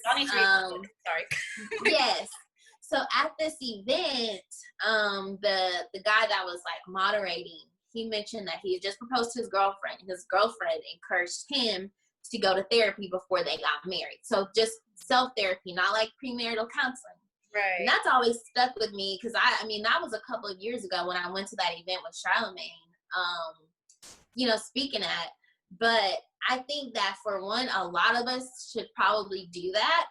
sorry. Yes. So at this event, the guy that was like moderating, he mentioned that he had just proposed to his girlfriend. His girlfriend encouraged him to go to therapy before they got married. So just self-therapy, not like premarital counseling. Right. And that's always stuck with me because I mean, that was a couple of years ago when I went to that event with Charlemagne, you know, speaking at. But I think that for one, a lot of us should probably do that.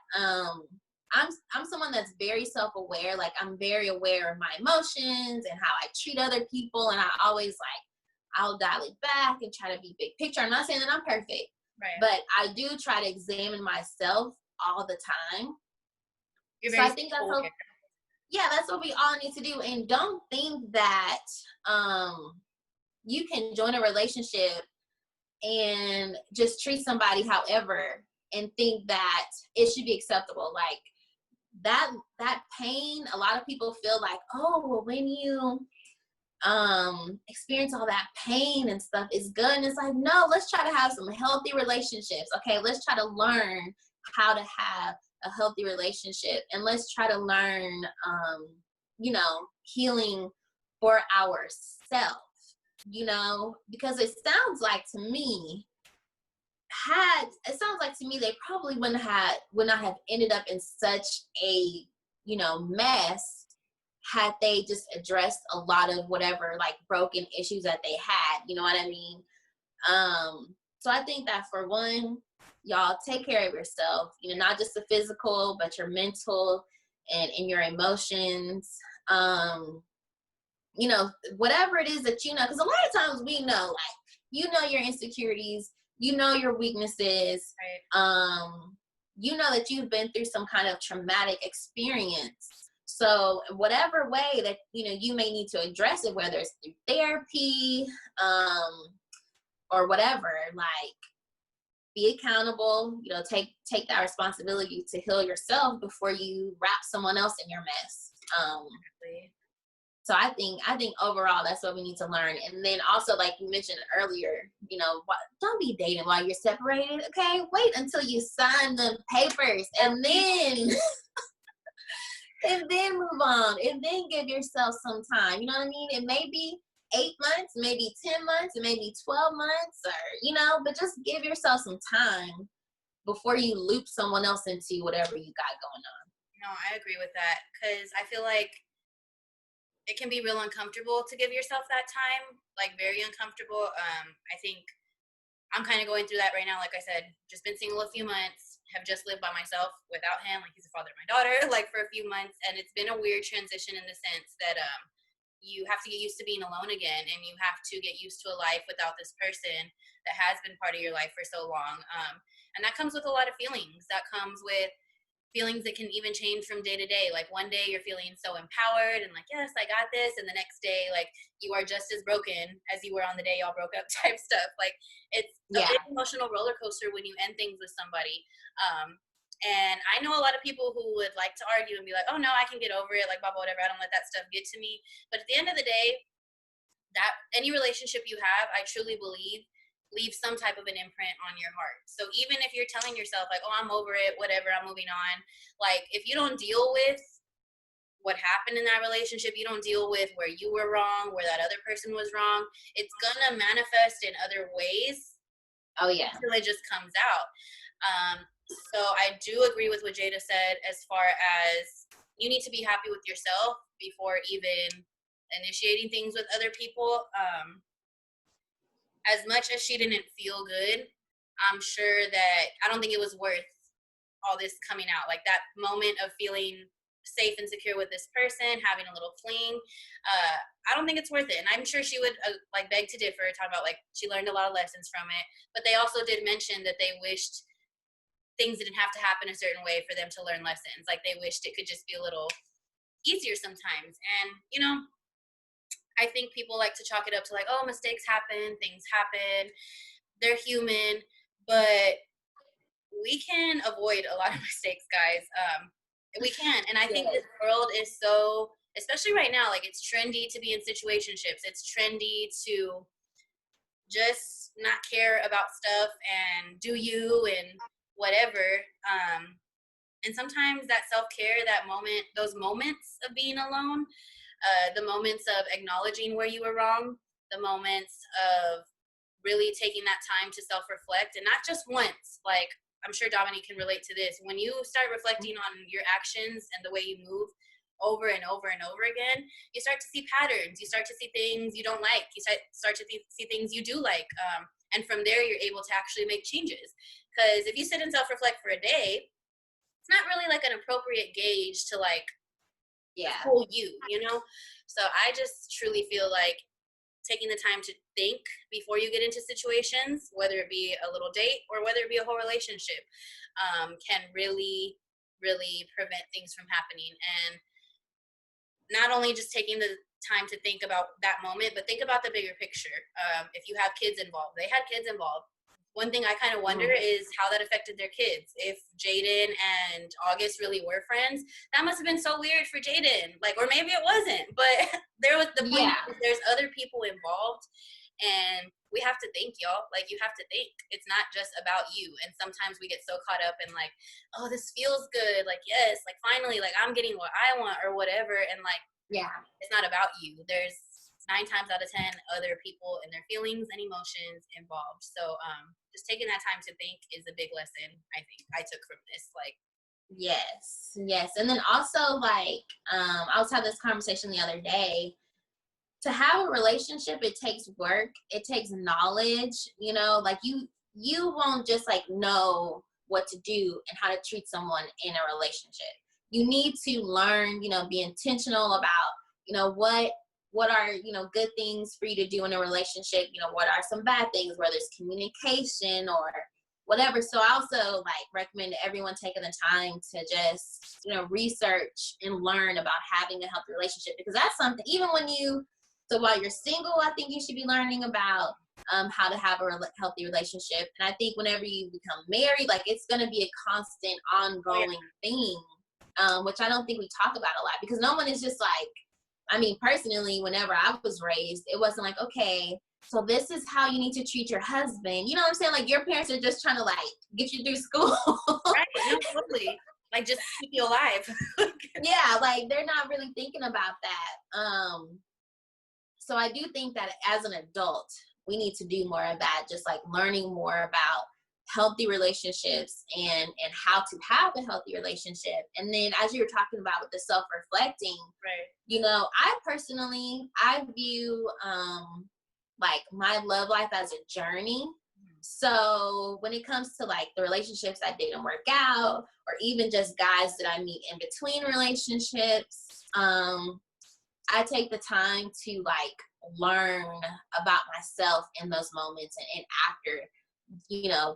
I'm someone that's very self-aware. Like I'm very aware of my emotions and how I treat other people. And I always like, I'll dial it back and try to be big picture. I'm not saying that I'm perfect, right, but I do try to examine myself all the time. So I think that's what, that's what we all need to do. And don't think that you can join a relationship and just treat somebody however and think that it should be acceptable. Like that pain, a lot of people feel like, oh, well, when you experience all that pain and stuff is good. And it's like, no, let's try to have some healthy relationships. Okay, let's try to learn how to have a healthy relationship, and let's try to learn you know, healing for ourselves, you know, because it sounds like to me they probably would not have ended up in such a, you know, mess had they just addressed a lot of whatever like broken issues that they had, you know what I mean? So I think that for one, y'all take care of yourself, you know, not just the physical, but your mental and your emotions. You know, whatever it is that you know, because a lot of times we know, like, you know, your insecurities, you know, your weaknesses, Right. you know that you've been through some kind of traumatic experience. So whatever way that, you know, you may need to address it, whether it's through therapy, or whatever, like, be accountable, you know, take that responsibility to heal yourself before you wrap someone else in your mess. Exactly. So I think overall that's what we need to learn. And then also, like you mentioned earlier, you know, don't be dating while you're separated. Okay, wait until you sign the papers, and then and then move on, and then give yourself some time. You know what I mean? It may be 8 months, maybe 10 months, and maybe 12 months, or you know, but just give yourself some time before you loop someone else into whatever you got going on. No, I agree with that, because I feel like it can be real uncomfortable to give yourself that time, like very uncomfortable. I think I'm kind of going through that right now. Like I said, just been single a few months, have just lived by myself without him. Like, he's the father of my daughter, like, for a few months. And it's been a weird transition in the sense that you have to get used to being alone again, and you have to get used to a life without this person that has been part of your life for so long. And that comes with a lot of feelings. That comes with feelings that can even change from day to day. Like, one day you're feeling so empowered and like, yes, I got this. And the next day, like, you are just as broken as you were on the day y'all broke up type stuff. Like, it's a Yeah. big emotional roller coaster when you end things with somebody. And I know a lot of people who would like to argue and be like, oh no, I can get over it. Like, blah, blah, whatever. I don't let that stuff get to me. But at the end of the day, that any relationship you have, I truly believe, leave some type of an imprint on your heart. So even if you're telling yourself like, oh, I'm over it, whatever, I'm moving on, like, if you don't deal with what happened in that relationship, you don't deal with where you were wrong, where that other person was wrong, it's gonna manifest in other ways. Oh yeah. Until it just comes out. So I do agree with what Jada said, as far as you need to be happy with yourself before even initiating things with other people. As much as she didn't feel good, I'm sure that I don't think it was worth all this coming out. Like, that moment of feeling safe and secure with this person, having a little fling, I don't think it's worth it. And I'm sure she would like beg to differ, talk about like she learned a lot of lessons from it. But they also did mention that they wished things didn't have to happen a certain way for them to learn lessons. Like, they wished it could just be a little easier sometimes. And, you know, I think people like to chalk it up to like, oh, mistakes happen, things happen, they're human, but we can avoid a lot of mistakes, guys. We can, and I think Yes. this world is so, especially right now, like, it's trendy to be in situationships. It's trendy to just not care about stuff and do you and whatever. And sometimes that self-care, that moment, those moments of being alone, the moments of acknowledging where you were wrong, the moments of really taking that time to self-reflect, and not just once. Like, I'm sure Dominique can relate to this. When you start reflecting on your actions and the way you move over and over and over again, you start to see patterns. You start to see things you don't like. You start to see things you do like. And from there, you're able to actually make changes. Because if you sit and self-reflect for a day, it's not really like an appropriate gauge to like the Yeah. whole you know? So I just truly feel like taking the time to think before you get into situations, whether it be a little date or whether it be a whole relationship, can really, really prevent things from happening. And not only just taking the time to think about that moment, but think about the bigger picture. If you have kids involved, they had kids involved. One thing I kind of wonder is how that affected their kids. If Jaden and August really were friends, that must have been so weird for Jaden. Like, or maybe it wasn't, but there was the point. Yeah. There's other people involved, and we have to think, y'all. Like, you have to think. It's not just about you. And sometimes we get so caught up in like, oh, this feels good. Like, yes, like finally, like I'm getting what I want or whatever. And like, Yeah. it's not about you. There's 9 times out of 10 other people and their feelings and emotions involved. So just taking that time to think is a big lesson I think I took from this. Like, Yes, yes. And then also, like, I was having this conversation the other day. To have a relationship, it takes work, it takes knowledge, like you won't just like know what to do and how to treat someone in a relationship. You need to learn, be intentional about, what are, good things for you to do in a relationship, what are some bad things, whether it's communication or whatever. So I also like recommend everyone taking the time to just, research and learn about having a healthy relationship, because that's something, even so while you're single, I think you should be learning about how to have a healthy relationship. And I think whenever you become married, like it's going to be a constant ongoing thing, which I don't think we talk about a lot, because no one is just like, I mean, personally, whenever I was raised, it wasn't like, okay, so this is how you need to treat your husband. You know what I'm saying? Like your parents are just trying to like get you through school. Right, no, totally. Like just keep you alive. Yeah, like they're not really thinking about that. So I do think that as an adult, we need to do more of that, just like learning more about healthy relationships and how to have a healthy relationship. And then as you were talking about with the self-reflecting, right. I view like my love life as a journey. So when it comes to like the relationships that didn't work out, or even just guys that I meet in between relationships, I take the time to like learn about myself in those moments and after,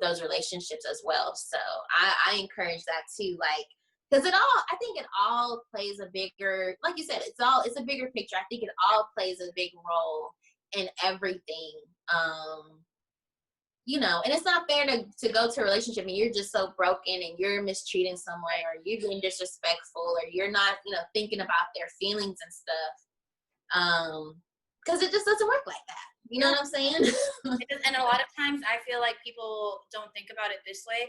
those relationships as well. So I encourage that too, like, because I think it all plays a bigger, like you said, it's a bigger picture. I think it all plays a big role in everything. And it's not fair to go to a relationship and you're just so broken and you're mistreating someone, or you're being disrespectful, or you're not, thinking about their feelings and stuff. Because it just doesn't work like that. You know what I'm saying? And a lot of times I feel like people don't think about it this way.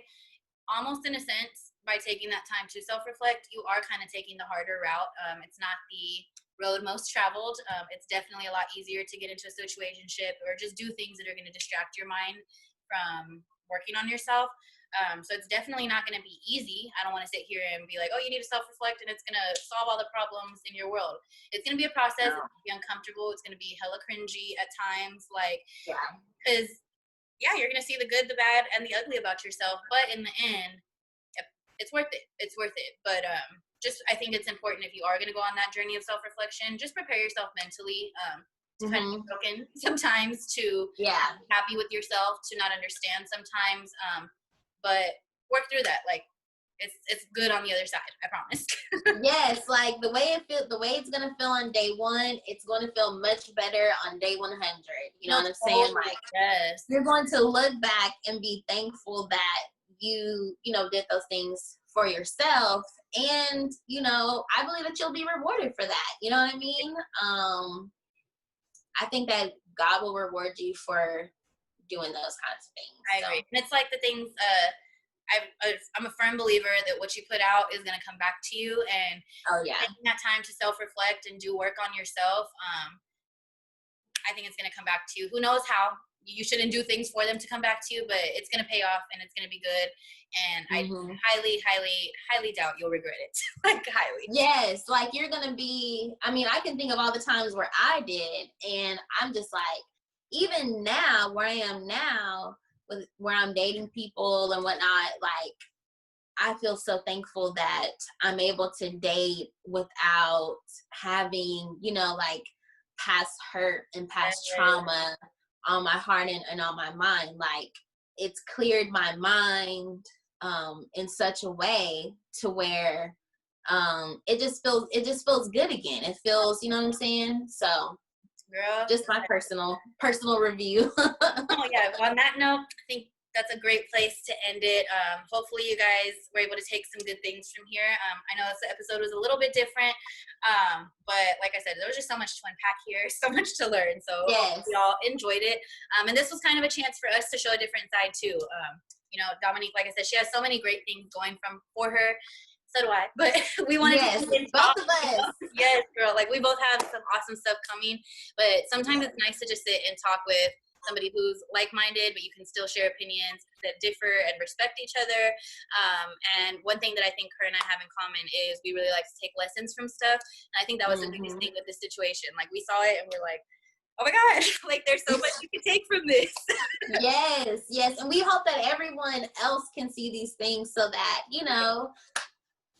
Almost in a sense, by taking that time to self-reflect, you are kind of taking the harder route. It's not the road most traveled. It's definitely a lot easier to get into a situationship or just do things that are going to distract your mind from working on yourself. So it's definitely not going to be easy. I don't want to sit here and be like, oh, you need to self-reflect and it's going to solve all the problems in your world. It's going to be a process. It's going to be uncomfortable. It's going to be hella cringy at times. Like, because you're going to see the good, the bad, and the ugly about yourself. But in the end, it's worth it. It's worth it. But I think it's important, if you are going to go on that journey of self-reflection, just prepare yourself mentally to kind of be broken sometimes, to be happy with yourself, to not understand sometimes. But work through that. Like it's good on the other side. I promise. Yes, like the way it's gonna feel on day one, it's going to feel much better on day 100. You know what I'm saying? Like, yes, you're going to look back and be thankful that you did those things for yourself, and I believe that you'll be rewarded for that. You know what I mean? I think that God will reward you for doing those kinds of things. I agree. And it's like the things, I'm a firm believer that what you put out is going to come back to you, and taking that time to self-reflect and do work on yourself, I think it's going to come back to you. Who knows how? You shouldn't do things for them to come back to you, but it's going to pay off and it's going to be good. And I highly, highly, highly doubt you'll regret it. Like, highly. Yes, like you're going to be, I mean, I can think of all the times where I did, and I'm just like, even now, where I am now, where I'm dating people and whatnot, like, I feel so thankful that I'm able to date without having, like, past hurt and past trauma on my heart and on my mind. Like, it's cleared my mind in such a way to where it just feels good again. It feels, you know what I'm saying? So girl, just my personal review. Oh yeah, well, on that note, I think that's a great place to end it. Hopefully you guys were able to take some good things from here. I know this episode was a little bit different, but like I said, there was just so much to unpack here, so much to learn. So we all enjoyed it. And this was kind of a chance for us to show a different side too. Dominique, like I said, she has so many great things going for her. So do I, but we wanted to both of us. Yes, girl. Like, we both have some awesome stuff coming, but sometimes it's nice to just sit and talk with somebody who's like-minded, but you can still share opinions that differ and respect each other. And one thing that I think her and I have in common is we really like to take lessons from stuff. And I think that was the biggest thing with this situation. Like, we saw it and we're like, oh my gosh, like there's so much you can take from this. Yes. And we hope that everyone else can see these things so that, you know,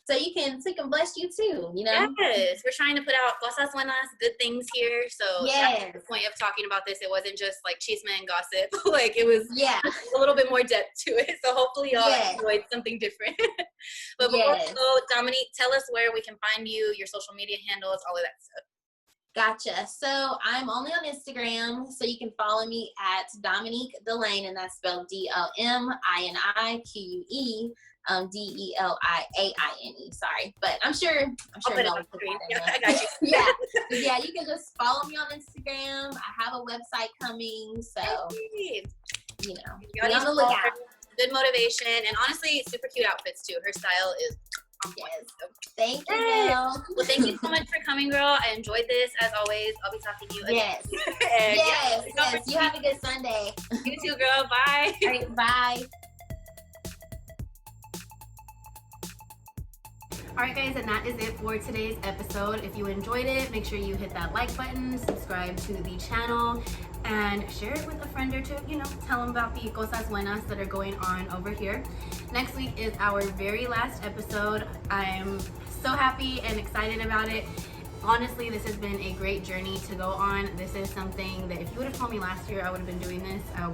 so you can bless you too, you know? Yes, we're trying to put out Cosas Buenas, good things here. So that's the point of talking about this. It wasn't just like chisme and gossip. Like, it was a little bit more depth to it. So hopefully y'all enjoyed something different. But before we go, Dominique, tell us where we can find you, your social media handles, all of that stuff. Gotcha. So I'm only on Instagram, so you can follow me at Dominique Delaine, and that's spelled DLMINIQUE. DELIAINE. Sorry, but I'm sure no one put that in there. I got you. Yeah. You can just follow me on Instagram. I have a website coming, so you know, be on the lookout. Good motivation, and honestly, super cute outfits too. Her style is. Thank you. Well, thank you so much for coming, girl. I enjoyed this as always. I'll be talking to you again. Yes. You have a good Sunday. You too, girl. Bye. All right, bye. Alright guys, and that is it for today's episode. If you enjoyed it, make sure you hit that like button, subscribe to the channel, and share it with a friend or two. You know, tell them about the Cosas Buenas that are going on over here. Next week is our very last episode. I'm so happy and excited about it. Honestly, this has been a great journey to go on. This is something that if you would have told me last year I would have been doing this, I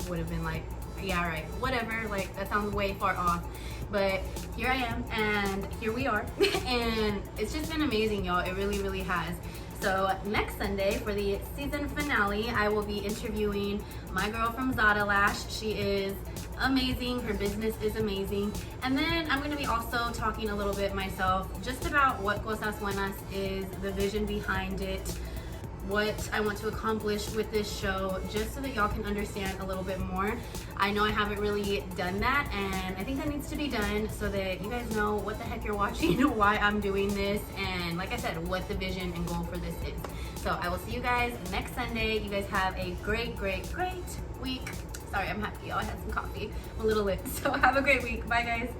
would have been like, yeah, right, whatever, like that sounds way far off. But here I am, and here we are, and it's just been amazing, y'all. It really, really has. So next Sunday for the season finale, I will be interviewing my girl from Zada Lash. She is amazing. Her business is amazing. And then I'm going to be also talking a little bit myself just about what Cosas Buenas is, the vision behind it, what I want to accomplish with this show, just so that y'all can understand a little bit more. I know I haven't really done that, and I think that needs to be done so that you guys know what the heck you're watching, why I'm doing this, and like I said, what the vision and goal for this is. So I will see you guys next Sunday. You guys have a great week. Sorry, I'm happy, y'all. I had some coffee. I'm a little lit. So have a great week. Bye, guys.